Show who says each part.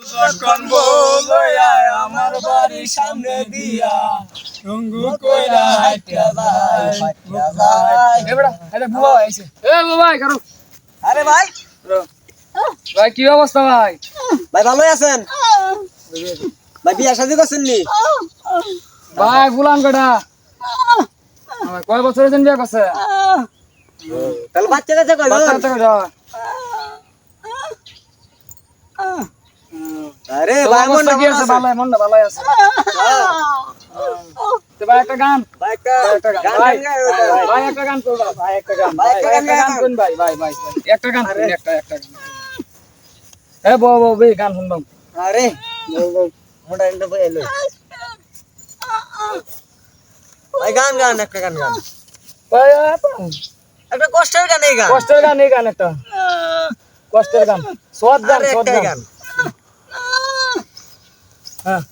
Speaker 1: যখন বলয়া আমার বাড়ির সামনে দিয়া রঙ্গু কইরা হাইটা ভাই এবড়া এটা বুয়া আইছে ভাই করো
Speaker 2: আরে ভাই
Speaker 1: ভাই কি অবস্থা ভাই
Speaker 2: ভাই ভালোই আছেন ভাই বিয়া শাদী করছেন নি
Speaker 1: ভাই গুলাম কটা কয় বছর হয়েছেন বিয়া করছে
Speaker 2: তাহলে বাচ্চা কাচ্চা কই
Speaker 1: বাচ্চা কাচ্চা কটা
Speaker 2: আরে
Speaker 1: তো
Speaker 2: ভাই
Speaker 1: অবস্থা কি আছে ভালো মনটা ভালো আছে তো ভাই একটা গান
Speaker 2: ভাই একটা গান
Speaker 1: ভাই একটা গান করবা ভাই একটা গান কোন ভাই একটা গান কোন একটা গান এ বউ বে গান শুনবাম
Speaker 2: আরে মোটা এন্ড ভাই এলো ভাই গান একটা গান
Speaker 1: ভাই
Speaker 2: একটা কষ্টের গান এই গান
Speaker 1: কষ্টের গান একটা কষ্টের গান সৎ গান
Speaker 2: গান
Speaker 1: হ্যাঁ